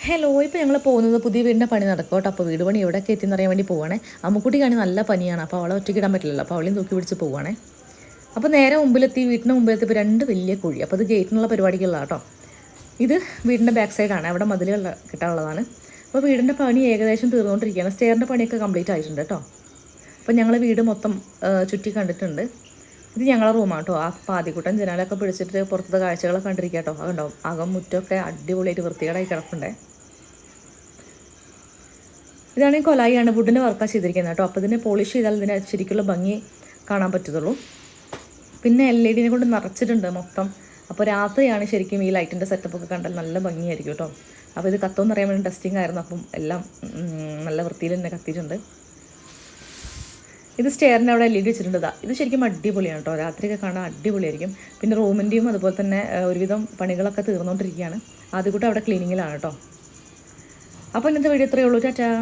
Hello, ഇപ്പോൾ ഞങ്ങൾ പോകുന്നത് പുതിയ വീടിൻ്റെ പണി നടക്കും കേട്ടോ. അപ്പോൾ വീട് പണി എവിടെയൊക്കെ എത്തിയെന്ന് അറിയാൻ വേണ്ടി പോവാണേ. അമ്മുക്കുട്ടിക്കാണെങ്കിൽ നല്ല പനിയാണ്, അപ്പോൾ അവളെ ഒറ്റയ്ക്ക് ഇടാൻ പറ്റില്ലല്ലോ, അപ്പോൾ അവളെയും തൂക്കി പിടിച്ച് പോവാണേ. അപ്പോൾ നേരെ മുമ്പിലെത്തി, വീട്ടിൻ്റെ മുമ്പിലെത്തി ഇപ്പോൾ രണ്ട് വലിയ കുഴി. അപ്പോൾ അത് ഗേറ്റിനുള്ള പരിപാടിക്കുള്ള കേട്ടോ. ഇത് വീടിൻ്റെ ബാക്ക് സൈഡാണ്, അവിടെ മതിലുകൾ കിട്ടാനുള്ളതാണ്. അപ്പോൾ വീടിൻ്റെ പണി ഏകദേശം തീർന്നുകൊണ്ടിരിക്കുകയാണ്. സ്റ്റെയറിൻ്റെ പണിയൊക്കെ കംപ്ലീറ്റ് ആയിട്ടുണ്ട് കേട്ടോ. അപ്പോൾ ഞങ്ങൾ വീട് മൊത്തം ചുറ്റി കണ്ടിട്ടുണ്ട്. ഇത് ഞങ്ങളുടെ റൂമാണ് കേട്ടോ. ആ പാതിക്കുട്ടൻ ജനാലൊക്കെ പിടിച്ചിട്ട് പുറത്തത്തെ കാഴ്ചകളൊക്കെ കണ്ടിരിക്കുക കേട്ടോ. അതുണ്ടാവും അകം മുറ്റമൊക്കെ അടിപൊളിയായിട്ട് വൃത്തികേടായി കിടപ്പുണ്ടേ. ഇതാണെങ്കിൽ കൊലായിയാണ്, വുഡിൻ്റെ വർക്കാണ് ചെയ്തിരിക്കുന്നത് കേട്ടോ. അപ്പോൾ ഇതിനെ പോളിഷ് ചെയ്താൽ ഇതിനെ ശരിക്കുള്ള ഭംഗി കാണാൻ പറ്റത്തുള്ളൂ. പിന്നെ LED കൊണ്ട് നിറച്ചിട്ടുണ്ട് മൊത്തം. അപ്പോൾ രാത്രിയാണ് ശരിക്കും ഈ ലൈറ്റിൻ്റെ സെറ്റപ്പൊക്കെ കണ്ടാൽ നല്ല ഭംഗിയായിരിക്കും കേട്ടോ. അപ്പോൾ ഇത് കത്തുമെന്ന് അറിയാൻ വേണ്ടി ടെസ്റ്റിംഗ് ആയിരുന്നു. അപ്പം എല്ലാം നല്ല വൃത്തിയിൽ തന്നെ കത്തിയിട്ടുണ്ട്. ഇത് സ്റ്റെയറിൻ്റെ അവിടെ LED വെച്ചിട്ടുണ്ട്. ഇത് ശരിക്കും അടിപൊളിയാണ് കേട്ടോ, രാത്രിയൊക്കെ കാണാൻ അടിപൊളിയായിരിക്കും. പിന്നെ റൂമിൻ്റെയും അതുപോലെ തന്നെ ഒരുവിധം പണികളൊക്കെ തീർന്നുകൊണ്ടിരിക്കുകയാണ്. ആദ്യം കൂടെ അവിടെ ക്ലീനിങ്ങിലാണ് കേട്ടോ. അപ്പോൾ ഇന്നത്തെ വീഡിയോ ഇത്രയേ ഉള്ളൂ. ടാറ്റാ.